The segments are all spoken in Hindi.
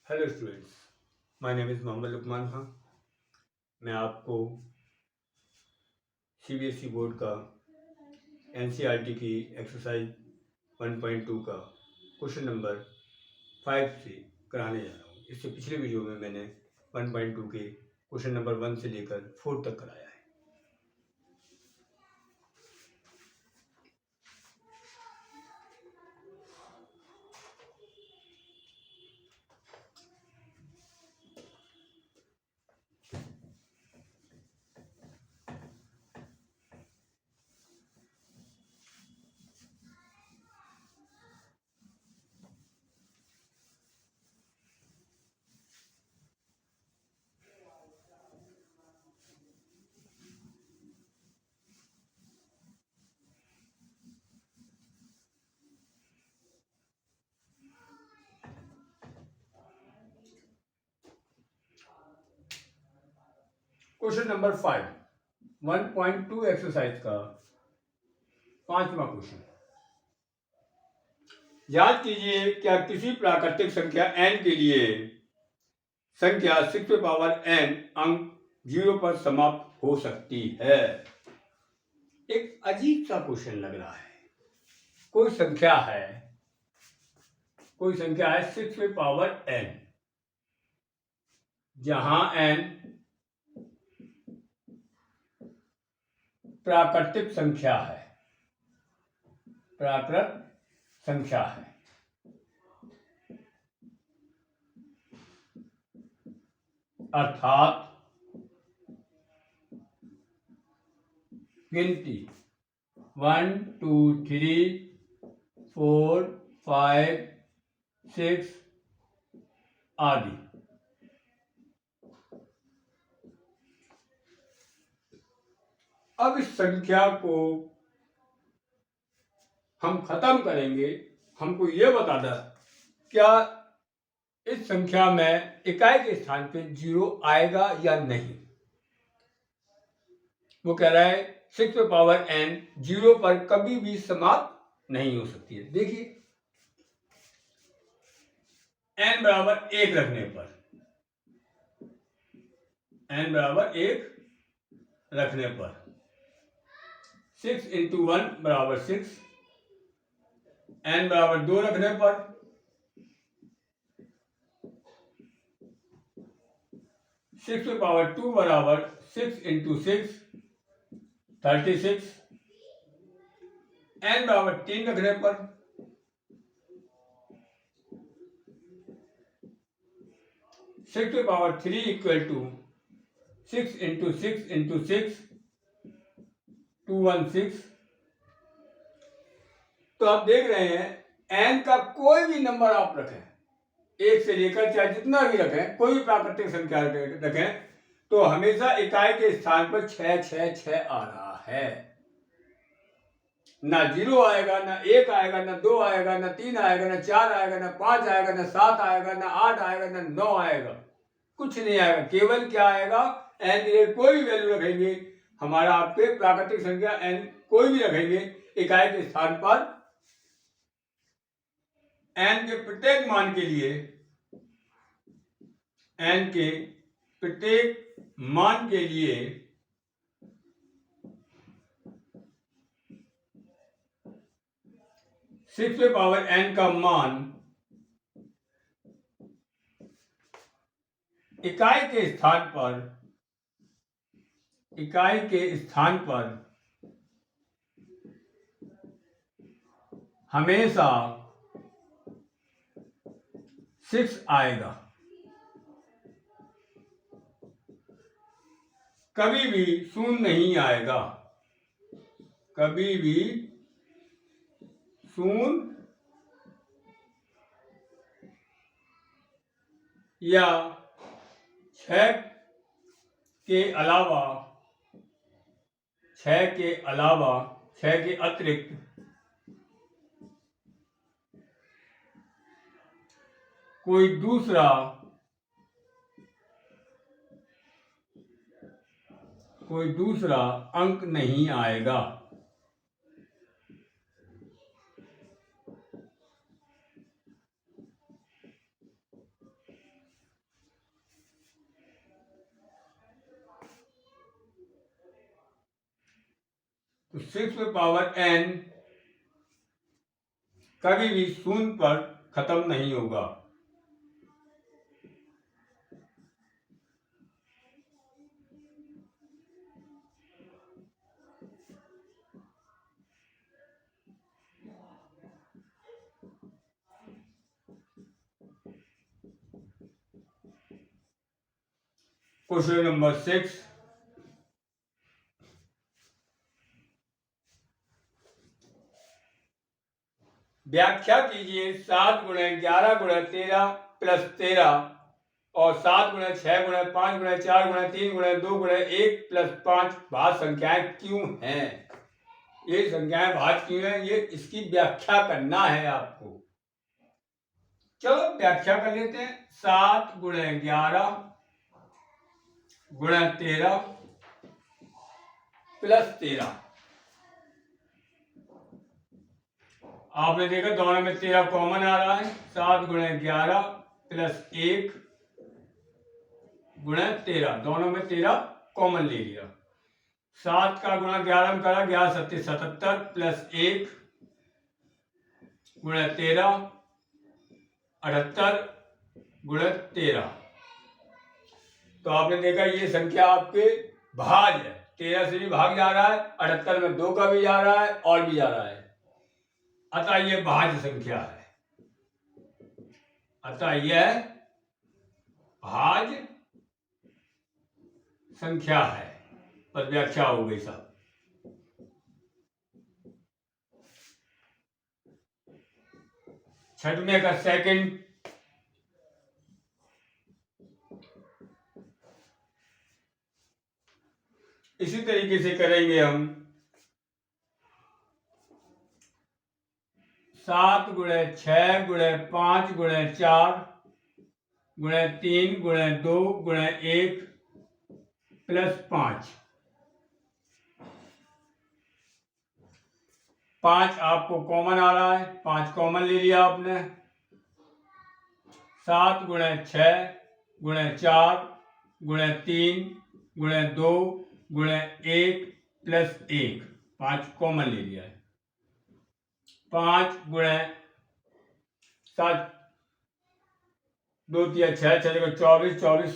Hello students, my name is Mohammad Luqman Khan. मैं आपको सीबीएसई बोर्ड का एनसीईआरटी की एक्सरसाइज 1.2 का क्वेश्चन नंबर 5 से कराने जा रहा हूँ। इससे पिछले वीडियो में मैंने 1.2 के क्वेश्चन नंबर 1 से लेकर 4 तक कराया है। क्वेश्चन नंबर 5, 1.2 एक्सरसाइज का 5वां क्वेश्चन। याद कीजिए, क्या किसी प्राकृतिक संख्या n के लिए संख्या 6n अंक 0 पर समाप्त हो सकती है? एक अजीब सा क्वेश्चन लग रहा है। कोई संख्या है 6n, जहां n प्राकृतिक संख्या है, अर्थात गिनती 1 2 3 4 5 6 आदि। अब इस संख्या को हम खत्म करेंगे। हमको यह बता दे, क्या इस संख्या में इकाई के स्थान पे 0 आएगा या नहीं। वो कह रहा है 6n 0 पर कभी भी समाप्त नहीं हो सकती है। देखिए, n बराबर 1 रखने पर, n बराबर 1 रखने पर 6 इंटू 1 बराबर 6, n बराबर 2 रखने पर 6 बराबर 6 इंटू 6 36, n बराबर 3 रखने पर 6 इक्वल टू 6 इंटू 6 इंटू 6 216। तो आप देख रहे हैं n का कोई भी नंबर आप रखें, 1 से लेकर चाहे जितना भी रखें, कोई भी प्राकृतिक संख्या रखें, तो हमेशा इकाई के स्थान पर 6 6 6 आ रहा है। ना 0 आएगा, ना 1 आएगा, ना 2 आएगा, ना 3 आएगा, ना 4 आएगा, ना 5 आएगा, ना 7 आएगा, ना 8 आएगा, ना 9 आएगा। कुछ नहीं आएगा। केवल क्या आएगा, n की कोई भी वैल्यू रखेंगे, हमारा आपके प्राकृतिक संख्या n कोई भी रखेंगे, इकाई के स्थान पर n के प्रत्येक मान के लिए, n के प्रत्येक मान के लिए 6n का मान इकाई के स्थान पर हमेशा 6 आएगा। कभी भी शून्य नहीं आएगा, कभी भी शून्य या 6 के अलावा, 6 के अतिरिक्त कोई दूसरा अंक नहीं आएगा। तो 6n कभी भी शून्य पर खत्म नहीं होगा। क्वेश्चन नंबर 6, व्याख्या कीजिए 7 गुणे 11 गुणे 13 प्लस 13 और 7 गुणे 6 गुणे 5 गुणे 4 गुणे 3 गुणे 2 गुणे 1 प्लस 5 भाज्य संख्याएं क्यों हैं। ये संख्याएं भाज्य क्यों हैं, ये इसकी व्याख्या करना है आपको। चलो व्याख्या कर लेते हैं। 7 गुणे 11 गुणे 13 प्लस 13, आपने देखा दोनों में 13 कॉमन आ रहा है। 7 गुणे 11 प्लस 1 गुणे 13, दोनों में 13 कॉमन ले लिया। 7 का गुणा 11 में करा, 11 सत्ते 77 प्लस 1 गुणे 13 78 गुणे 13। तो आपने देखा ये संख्या आपके भाज है, 13 से भी भाग जा रहा है, 78 में 2 का भी जा रहा है और भी जा रहा है, अतः यह भाज्य संख्या है। अतः यह भाज्य संख्या है। पर व्याख्या हो गई साहब। छठवें का सेकंड, इसी तरीके से करेंगे हम। 7 गुणे 6 गुणे 5 गुणे 4 गुणे 3 गुणे 2 गुणे 1 प्लस 5। 5 आपको कॉमन आ रहा है, 5 कॉमन ले लिया आपने। 7 गुणे 6 गुणे 4 गुणे 3 गुणे 2 गुणे 1 प्लस 1, 5 कॉमन ले लिया है। 5 गुणे 7 2 3 6 6 24 24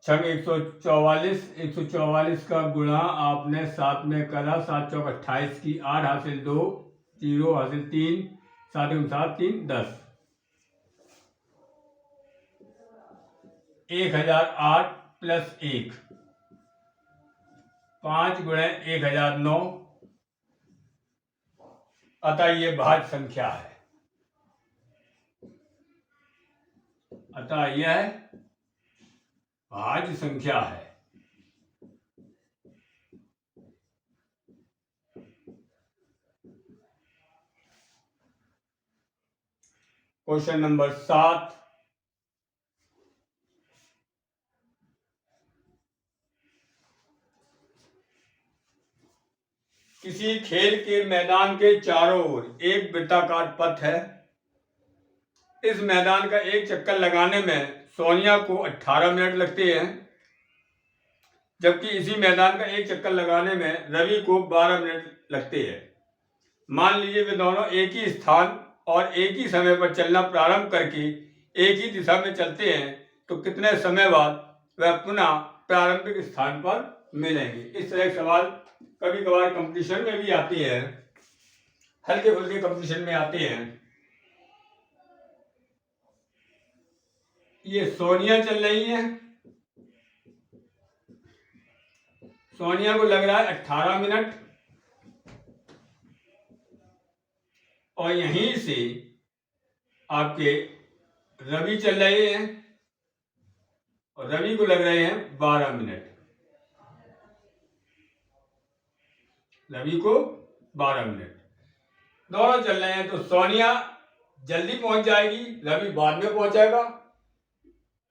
6 144 144 का गुणा आपने 7 में करा, 7 चौक 28 की 8 हासिल 2 0 हासिल 3 7 7 3 10 1008 प्लस 1, 5 गुणे 1009, अतः ये भाज्य संख्या है। अतः यह भाज्य संख्या है। क्वेश्चन नंबर 7, किसी खेल के मैदान के चारों ओर एक वृत्ताकार पथ है। इस मैदान का एक चक्कर लगाने में सोनिया को 18 मिनट लगते हैं, जबकि इसी मैदान का एक चक्कर लगाने में रवि को 12 मिनट लगते हैं। मान लीजिए वे दोनों एक ही स्थान और एक ही समय पर चलना प्रारंभ करके एक ही दिशा में चलते हैं, तो कितने समय बाद वह पुनः प्रारंभिक स्थान पर मिलेंगे। इस तरह के सवाल कभी कभार कंपटीशन में भी आते हैं, हल्के फुल्के कंपटीशन में आते हैं। ये सोनिया चल रही है, सोनिया को लग रहा है 18 मिनट, और यहीं से आपके रवि चल रहे हैं और रवि को लग रहे हैं 12 मिनट। रवि को 12 मिनट दोनों चल रहे हैं, तो सोनिया जल्दी पहुंच जाएगी, रवि बाद में पहुंचेगा।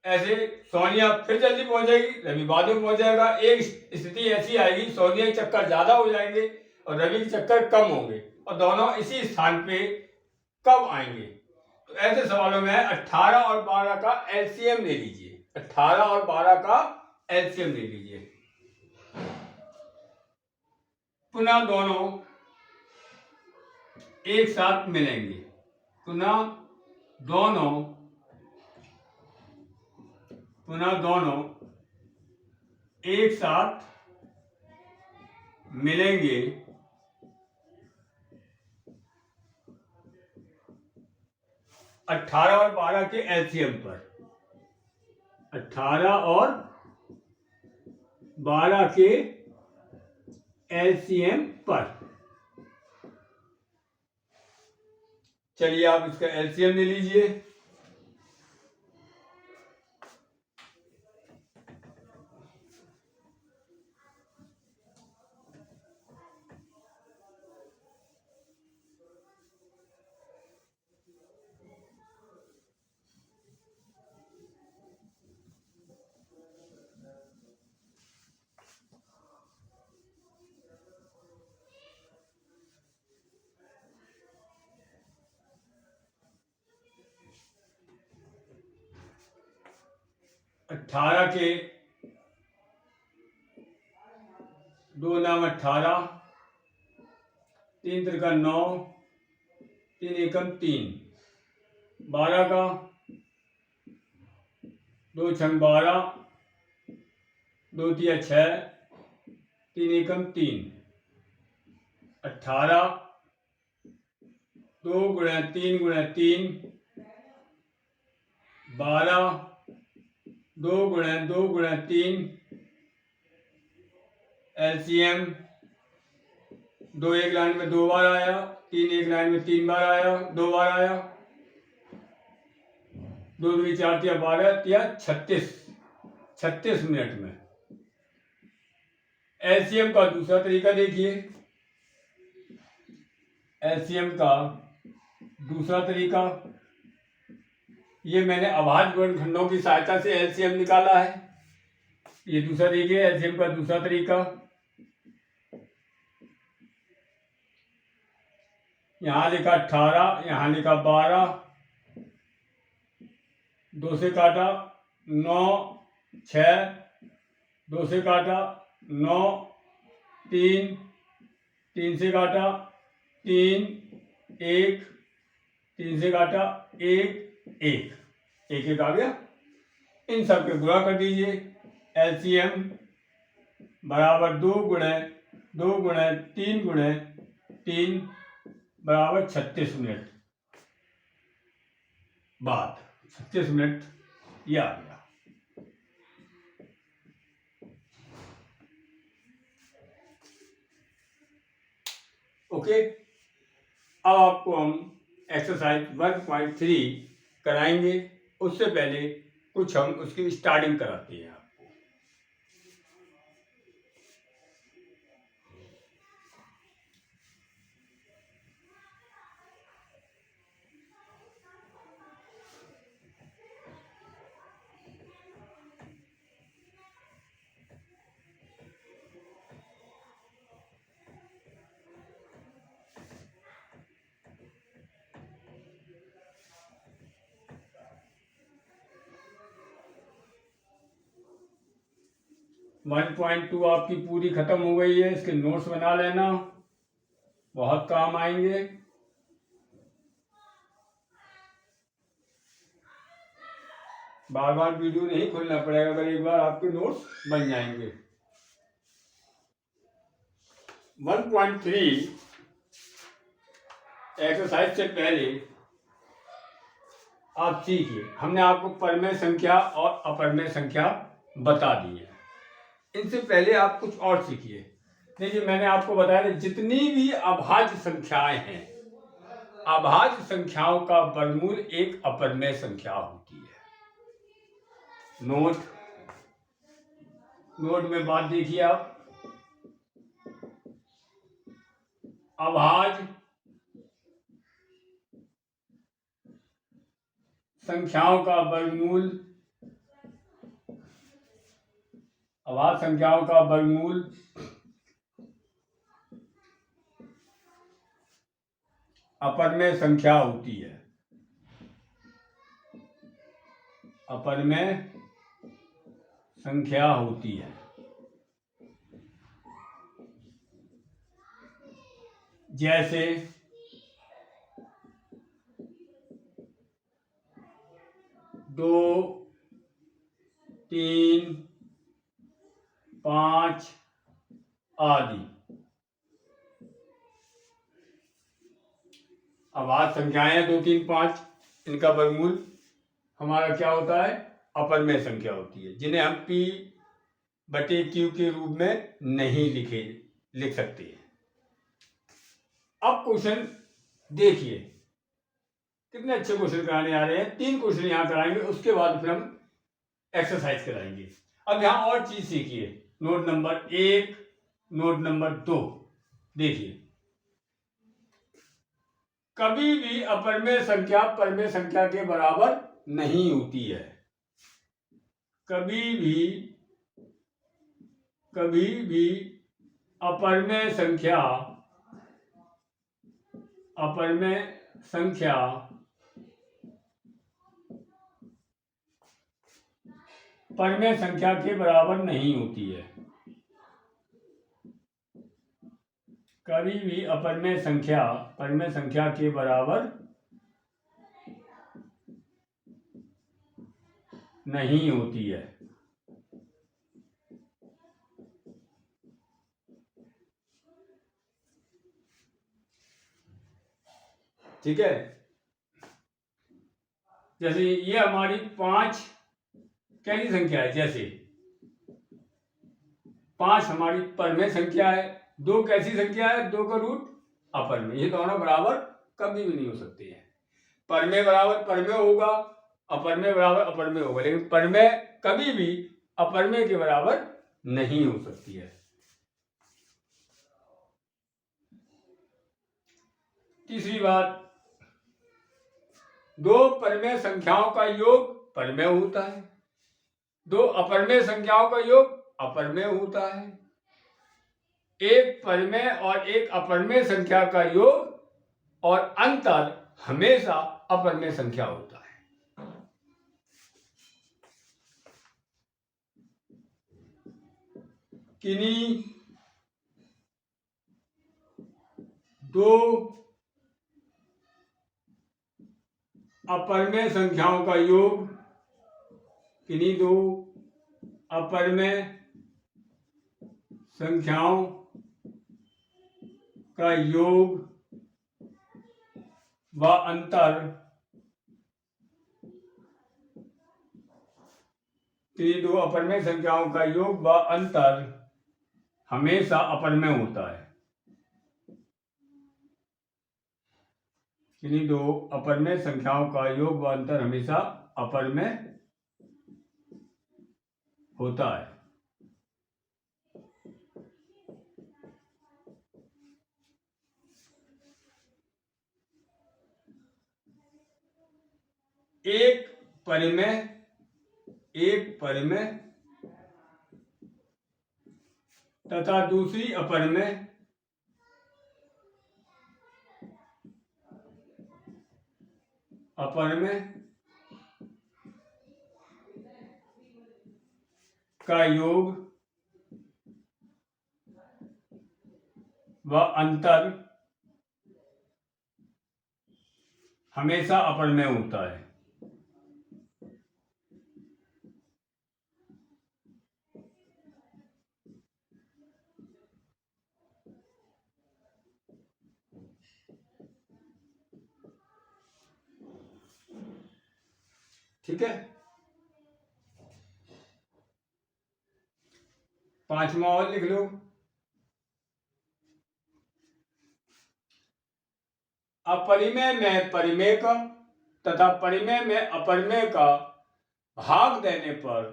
ऐसे सोनिया फिर जल्दी पहुंचेगी, रवि बाद में पहुंचेगा। एक स्थिति ऐसी आएगी, सोनिया के चक्कर ज्यादा हो जाएंगे और रवि के चक्कर कम होंगे, और दोनों इसी स्थान पे कब आएंगे। तो ऐसे सवालों में 18 और 12 का एलसीएम ले लीजिए। 18 और 12 का एलसीएम ले लीजिए। पुनः दोनों एक साथ मिलेंगे, पुनः दोनों एक साथ मिलेंगे 18 और 12 के एलसीएम पर। 18 और 12 के एलसीएम पर। चलिए आप इसका एलसीएम ले लीजिए। अट्ठारह के 2 नाम 18, 3 त्रिका 9, 3 एकम 3, 12 का 2 छंग 12, 2 तिया 6, 3 एकम 3, 18, 2 गुणा 3 गुणा 3, 12, 2 गुणा 2 गुणा 3, एलसीएम 2 एक लाइन में 2 बार आया, 3 एक लाइन में 3 बार आया, 2 बार आया, 2 2 4 तिया 12 तिया 36 मिनट में। एलसीएम का दूसरा तरीका देखिए। एलसीएम का दूसरा तरीका, ये मैंने अभाज्य वर्गखंडों की सहायता से एलसीएम निकाला है। ये दूसरा देखिए एलसीएम का दूसरा तरीका। यहां लिखा 18, यहां लिखा 12, 2 से काटा 9, 6, 2 से काटा 9, 3, 3 से काटा 3, 1, 3 से काटा 1, 1 आ गया। इन सब के गुणा कर दीजिए। एलसीएम बराबर 2 गुणे 3 गुणे 3 बराबर 36 मिनट बाद 36 मिनट ये आ गया। ओके, अब आपको हम एक्सरसाइज 1.3 कराएंगे। उससे पहले कुछ हम उसकी स्टार्टिंग कराते हैं। 1.2 आपकी पूरी खत्म हो गई है। इसके नोट्स बना लेना, बहुत काम आएंगे। बार बार वीडियो नहीं खोलना पड़ेगा, अगर एक बार आपके नोट्स बन जाएंगे। 1.3 एक्सरसाइज से पहले आप सीखिए। हमने आपको परमेय संख्या और अपरमेय संख्या बता दी है। इनसे पहले आप कुछ और सीखिए। देखिए, मैंने आपको बताया जितनी भी अभाज्य संख्याएं हैं, अभाज्य संख्याओं का वर्गमूल एक अपरमेय संख्या होती है। नोट में बात देखिए आप। अभाज्य संख्याओं का वर्गमूल, अभाज्य संख्याओं का वर्गमूल अपरमेय संख्या होती है। अपरमेय संख्या होती है। जैसे 2, 3, 5 आदि। अब आज संख्याएं 2, 3, 5, इनका वर्गमूल हमारा क्या होता है? अपरमेय संख्या होती है, जिन्हें हम P/Q के रूप में नहीं लिख सकते हैं। अब क्वेश्चन देखिए, कितने अच्छे क्वेश्चन कराने आ रहे हैं। 3 क्वेश्चन यहाँ कराएंगे, उसके बाद फिर हम एक्सरसाइज कराएंगे। अब यहाँ और चीज सीखिए, नोट नंबर 1, नोट नंबर 2। देखिए, कभी भी अपरमेय संख्या परमेय संख्या के बराबर नहीं होती है। कभी भी अपरमेय संख्या परमेय संख्या के बराबर नहीं होती है। कभी भी अपरमेय संख्या परमेय संख्या के बराबर नहीं होती है। ठीक है, जैसे ये हमारी 5 कैसी संख्या है, जैसे 5 हमारी परमेय संख्या है, 2 कैसी संख्या है, 2 का रूट अपरमेय। ये दोनों बराबर कभी भी नहीं हो सकते हैं। परमेय बराबर परमेय होगा, अपरमेय बराबर अपरमेय होगा, लेकिन परमेय कभी भी अपरमेय के बराबर नहीं हो सकती है। तीसरी बात, 2 परमेय संख्याओं का योग परमेय होता है, 2 अपरमेय संख्याओं का योग अपरमेय होता है। एक परमेय और एक अपरमेय संख्या का योग और अंतर हमेशा अपरमेय संख्या होता है। किन्हीं 2 अपरमेय संख्याओं का योग, किन्हीं 2 अपरमेय संख्याओं का योग व अंतर किन्हीं 2 अपरमेय संख्याओं का योग व अंतर हमेशा अपरमेय होता है। किन्हीं 2 अपरमेय संख्याओं का योग व अंतर हमेशा अपरमेय होता है। एक परिमेय तथा दूसरी अपरमेय का योग व अंतर हमेशा अपरमेय होता है। ठीक है, 5वां और लिख लो। अपरिमेय में परिमेय का तथा परिमेय में अपरिमेय का भाग देने पर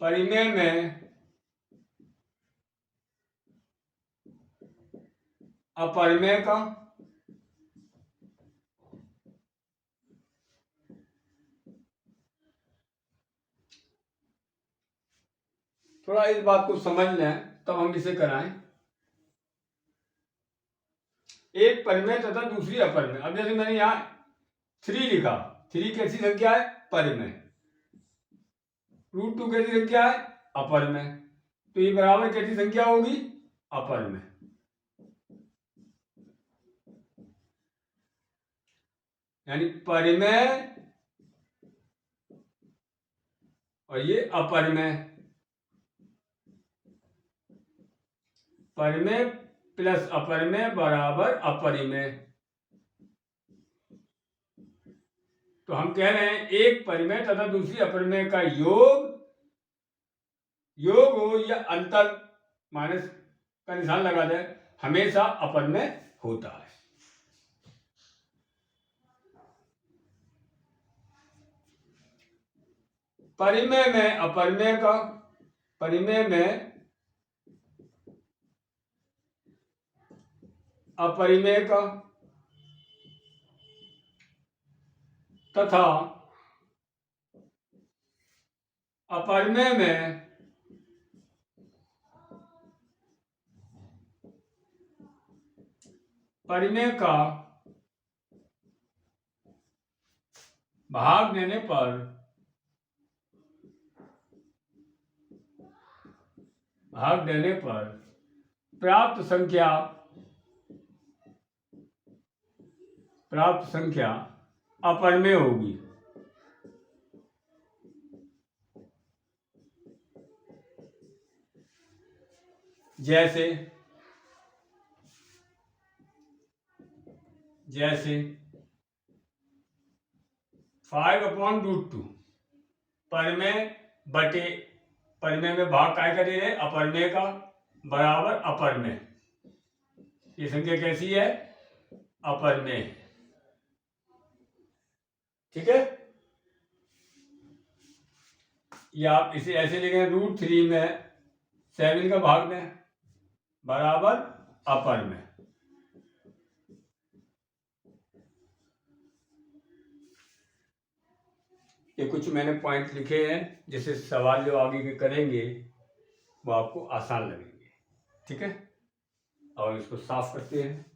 परिमेय में अपरिमेय का थोड़ा इस बात को समझ लें तब हम इसे कराएं। एक परिमेय तथा दूसरी अपरिमेय। अब जैसे मैंने यहां 3 लिखा, 3 कैसी संख्या है? परिमेय। √2 कैसी संख्या है? अपरिमेय। तो ये बराबर कैसी संख्या होगी? अपर में, यानी परिमेय और ये अपर में। परिमेय प्लस अपर में बराबर अपरिमेय। तो हम कह रहे हैं एक परिमेय तथा दूसरी अपरिमेय का योग हो या अंतर माइनस का निशान लगा दे, हमेशा अपरिमेय होता है। परिमेय में अपरिमेय का, परिमेय में अपरिमेय का तथा अपरिमेय में परिमेय का भाग देने पर प्राप्त संख्या अपरिमेय होगी। जैसे 5/√2 परिमेय बटे परिमेय में भाग काय कर रहे, अपरिमेय का, बराबर अपरिमेय। ये संख्या कैसी है? अपरिमेय। ठीक है, या आप इसे ऐसे लिखें, √3 में 7 का भाग में बराबर अपरिमेय। ये कुछ मैंने पॉइंट लिखे हैं, जिससे सवाल जो आगे के करेंगे वो आपको आसान लगेंगे। ठीक है, और इसको साफ करते हैं।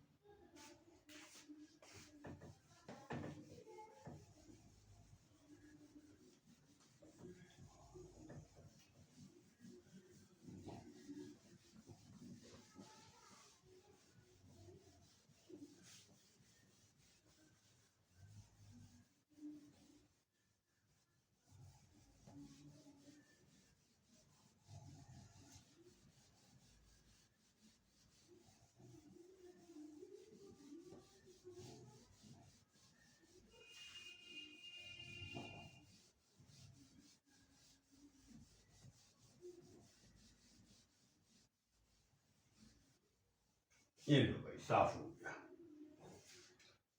ये लो भाई, साफ हो गया।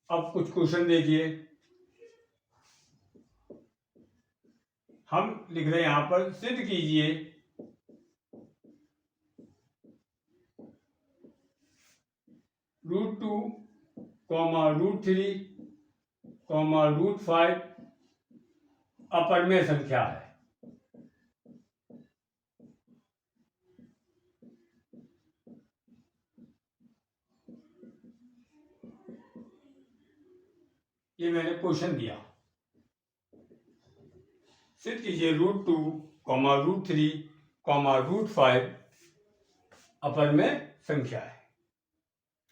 अब कुछ क्वेश्चन देखिए, हम लिख रहे हैं यहां पर, सिद्ध कीजिए √2, √3, √5 अपरिमेय संख्या है। ये मैंने क्वेश्चन दिया, सिद्ध कीजिए √2, √3, √5 अपरिमेय संख्या है।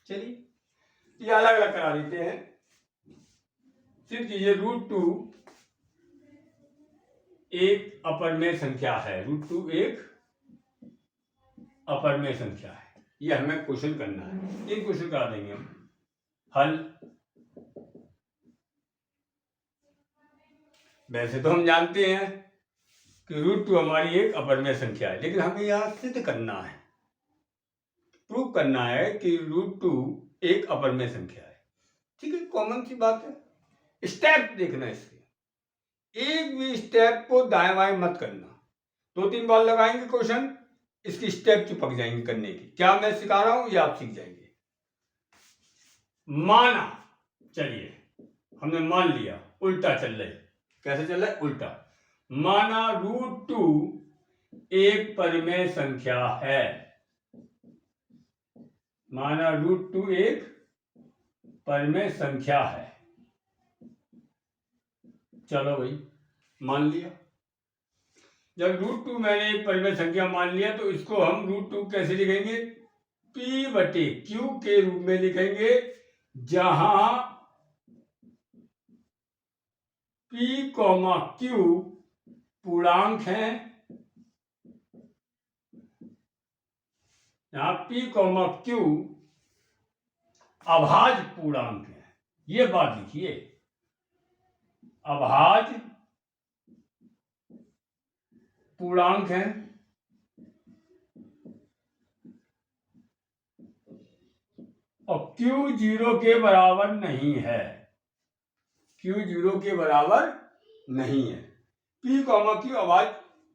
चलिए ये अलग अलग करा देते हैं। सिद्ध कीजिए √2 एक अपरिमेय संख्या है। √2 एक अपरिमेय संख्या है। ये हमें क्वेश्चन करना है। एक क्वेश्चन करा देंगे हम हल। वैसे तो हम जानते हैं कि √2 हमारी एक अपरिमेय संख्या है, लेकिन हमें यहां सिद्ध करना है, प्रूव करना है कि √2 एक अपरिमेय संख्या है। ठीक है, कॉमन सी बात है। स्टेप देखना इसके, एक भी स्टेप को दाएं बाएं मत करना। 2-3 बार लगाएंगे क्वेश्चन, इसकी स्टेप चिपक जाएंगे करने की। क्या मैं सिखा रहा हूं, ये आप सीख जाएंगे। माना, चलिए हमने मान लिया, उल्टा चल रहा है। कैसे चल रहा है? उल्टा। माना √2 एक परिमेय संख्या है। माना √2 एक परिमेय संख्या है। चलो भाई, मान लिया। जब √2 मैंने एक परिमेय संख्या मान लिया, तो इसको हम √2 कैसे लिखेंगे? P बटे Q के रूप में लिखेंगे, जहां P, Q पूर्णांक है, यहां P, Q अभाज्य पूर्णांक है। ये बात लिखिए, अभाज्य पूर्णांक है, और Q 0 के बराबर नहीं है, Q 0 के बराबर नहीं है। P, Q अभाज्य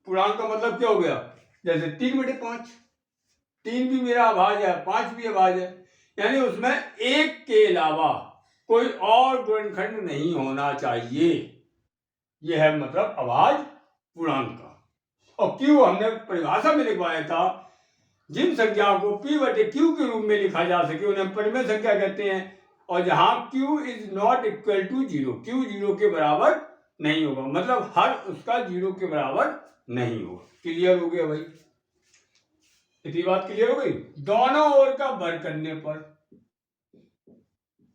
पूर्णांक का मतलब क्या हो गया? जैसे 3/5, 3 भी मेरा अभाज्य है, 5 भी अभाज्य है, यानी उसमें एक के अलावा कोई और गुणनखंड नहीं होना चाहिए। यह है मतलब अभाज्य पूर्णांक का। और Q हमने परिभाषा में लिखवाया था, जिन संख्याओं को P बटे Q के रूप में लिखा जा सके उन्हें परिमेय संख्या कहते हैं, और जहां Q is not equal to 0, Q 0 के बराबर नहीं होगा, मतलब हर उसका 0 के बराबर नहीं होगा। क्लियर हो गया भाई? इतनी बात क्लियर हो गई। दोनों ओर का वर्ग करने पर,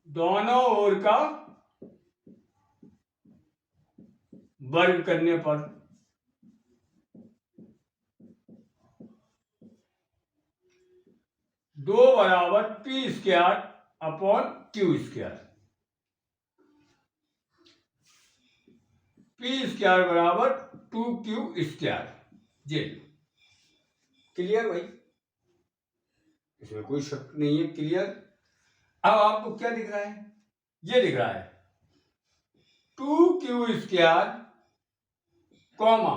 दोनों ओर का वर्ग करने पर 2 बराबर P square upon Q square, P square बराबर 2Q स्क्वायर। जी क्लियर भाई? इसमें कोई शक नहीं है, क्लियर। अब आपको क्या दिख रहा है? ये दिख रहा है 2Q स्क्वायर कॉमा,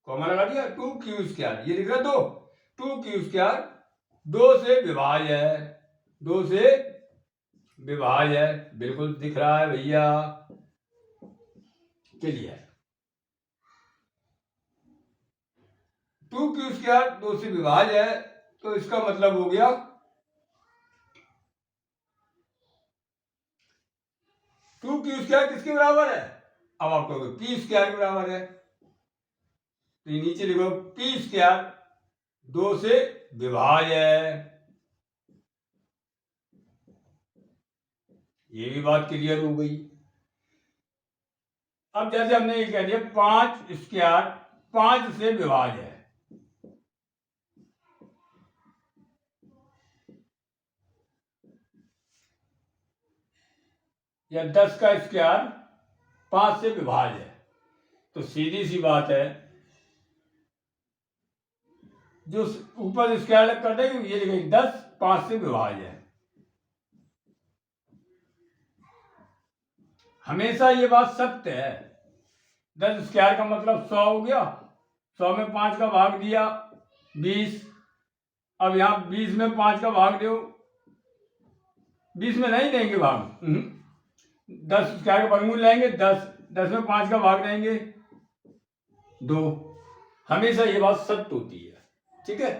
कॉमा लगा दिया, 2Q स्क्वायर, ये दिख रहा है 2Q स्क्वायर 2 से विभाज्य है, 2 से विभाज्य है, बिल्कुल दिख रहा है भैया, क्लियर। 2Q स्क्वायर 2 से विभाज्य है, तो इसका मतलब हो गया 2Q स्क्वायर किसके बराबर है? अब आप कहोगे P स्क्वायर के बराबर है, तो ये नीचे लिखो P स्क्वायर 2 से विभाज्य है। ये भी बात क्लियर हो गई। अब जैसे हमने ये कह दिया 5 स्क्वायर 5 से विभाज्य है, या 10 का स्क्वायर 5 से विभाज्य है, तो सीधी सी बात है, जो ऊपर स्क्वायर अलग कर देंगे, ये लिखेंगे 10 5 से विभाज्य है। हमेशा ये बात सत्य है। 10 स्क्वायर का मतलब 100 हो गया, 100 में 5 का भाग दिया 20, अब यहां 20 में 5 का भाग दो, 20 में नहीं देंगे भाग, 10 स्क्वायर का वर्गमूल लेंगे 10, 10 में 5 का भाग देंगे 2। हमेशा ये बात सत्य होती है, ठीक है।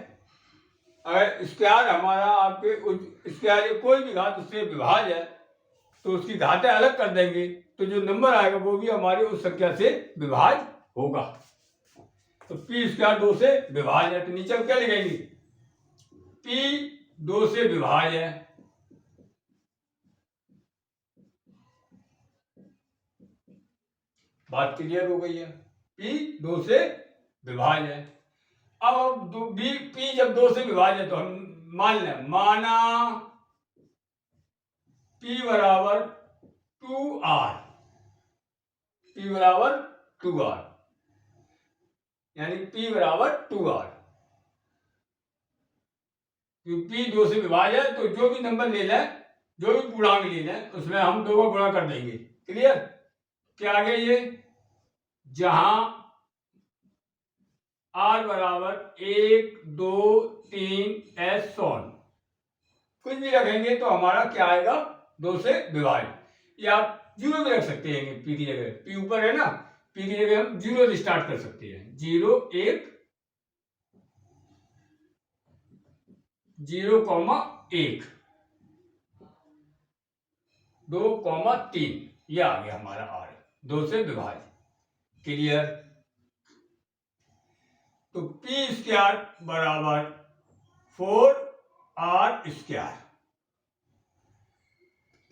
अगर स्क्वायर हमारा आपके स्क्वायर कोई भी घात उससे विभाज्य है, तो उसकी घातें अलग कर देंगे, तो जो नंबर आएगा वो भी हमारी उस संख्या से विभाज्य होगा। तो P स्क्वायर 2 से विभाज्य है, तो नीचे हम क्या लिखेंगे? P 2 से विभाज्य है, बात क्लियर हो गई है। P 2 से विभाज्य है। अब P जब 2 से विभाज्य है, तो हम मान लें, माना P बराबर 2R, P बराबर 2R, यानी P बराबर 2R। P 2 से विभाज्य है, तो जो भी नंबर ले लें, जो भी पूर्णांक ले लें, उसमें हम 2 को गुणा कर देंगे। क्लियर? क्या आ गया ये? जहां R बराबर 1 2 3 S सोन कुछ भी रखेंगे तो हमारा क्या आएगा? 2 से विभाज्य। या आप 0 भी रख सकते हैं P की जगह, P ऊपर है ना, P की जगह हम 0 से स्टार्ट कर सकते हैं, 0 1 0,1 2,3, ये आ गया हमारा R, 2 से विभाज्य। क्लियर? तो P स्क्वायर बराबर 4 आर स्क्वायर,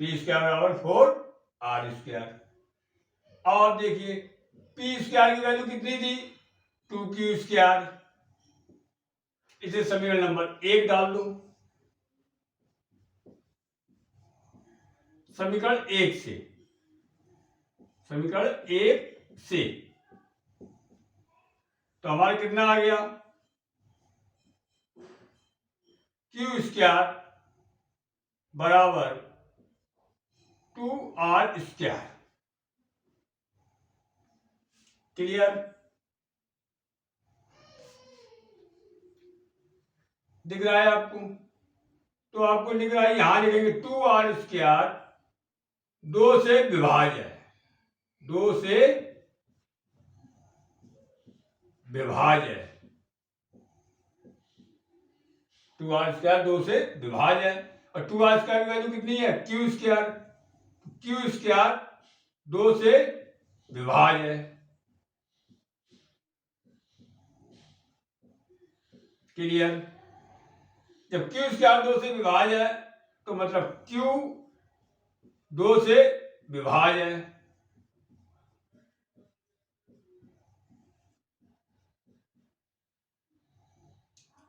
पी स्क्वायर बराबर 4 आर स्क्वायर। और देखिए पी स्क्वायर की वैल्यू कितनी थी 2q स्क्वायर, इसे समीकरण नंबर 1 डाल दो। समीकरण 1 से, समीकरण 1 से तो हमारा कितना आ गया q स्क्वायर बराबर 2r स्क्वायर। क्लियर? दिख रहा है आपको? तो आपको लिख रहा है, यहां लिखेंगे 2r स्क्वायर 2 से विभाज्य है, 2 से विभाज्य है, 2r स्क्वायर 2 से विभाज्य है। और 2r स्क्वायर की वैल्यू कितनी है q स्क्वायर, q स्क्वायर 2 से विभाज्य है। क्लियर? जब q स्क्वायर 2 से विभाज्य है तो मतलब q 2 से विभाज्य है।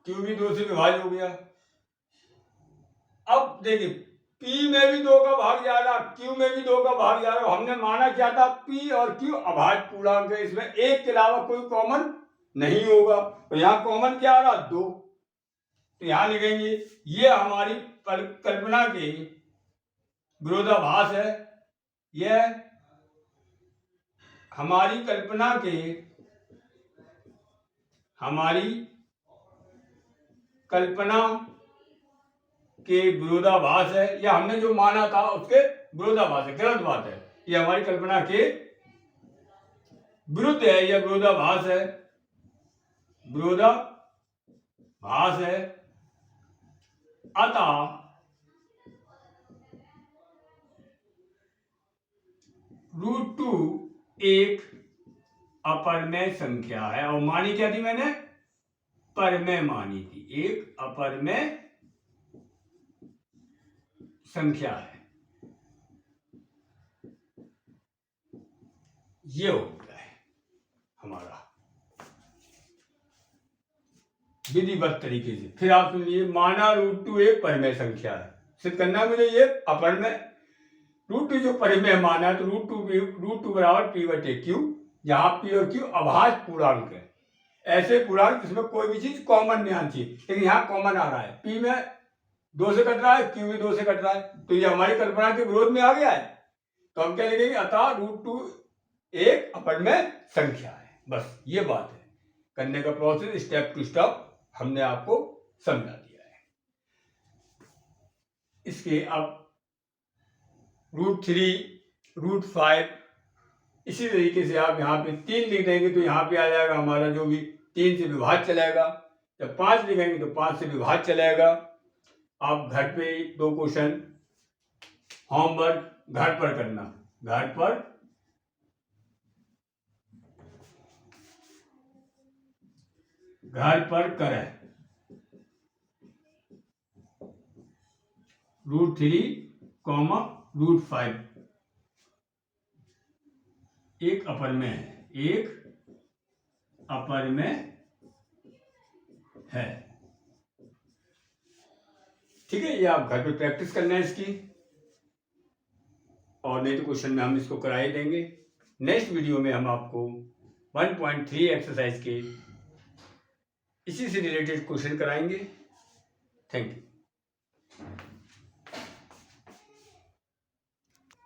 q भी 2 से विभाज्य हो गया। अब देखिए p में भी 2 का भाग जा रहा, q में भी 2 का भाग जा रहा। हमने माना क्या था p और q अभाज्य पूर्णांक है, इसमें एक के अलावा कोई कॉमन नहीं होगा। तो यहाँ कॉमन क्या आ रहा 2, तो यहां लिखेंगे ये हमारी कल्पना के विरोधाभास है, यह हमारी कल्पना के विरोधाभास है, या हमने जो माना था उसके विरोधाभास है। गलत बात है, ये हमारी कल्पना के विरुद्ध है, यह विरोधाभास है, विरोधाभास है। अतः √2 एक अपरिमेय संख्या है। और मानी क्या थी मैंने? परिमेय मानी थी, एक अपरिमेय संख्या है। ये हो गया है हमारा विधिवत तरीके से। फिर आप सुनिए, माना √2 एक परिमेय संख्या है, सिद्ध करना मुझे ये अपरिमेय √2 जो परिमेय माना है, तो √2 बराबर p/q, जहां p और q अभाज्य पूर्णांक है। ऐसे पूर्णांक जिसमें कोई भी चीज कॉमन नहीं आनी चाहिए, लेकिन यहाँ कॉमन आ रहा है, p में 2 से कट रहा है, q भी 2 से कट रहा है, तो ये हमारी कल्पना के विरोध में आ गया है। तो हम क्या लिखेंगे? अतः √2 एक अपरिमेय संख्या है। बस ये बात है, करने का प्रोसेस स्टेप टू स्टेप हमने आपको समझा दिया है। इसके अब √3, √5 इसी तरीके से आप यहाँ पे 3 लिख देंगे तो यहाँ पे आ जाएगा हमारा जो भी 3 से विभाज्य चलेगा। जब 5 लिखेंगे तो 5 से विभाज्य चलेगा। आप घर पे 2 क्वेश्चन होमवर्क घर पर करना, घर पर करें। √3, √5 एक अपरिमेय है, एक अपरिमेय है। ठीक है, ये आप घर पे प्रैक्टिस करना है इसकी, और नहीं तो क्वेश्चन में हम इसको करा ही देंगे। नेक्स्ट वीडियो में हम आपको 1.3 एक्सरसाइज के इसी से रिलेटेड क्वेश्चन कराएंगे। Thank you.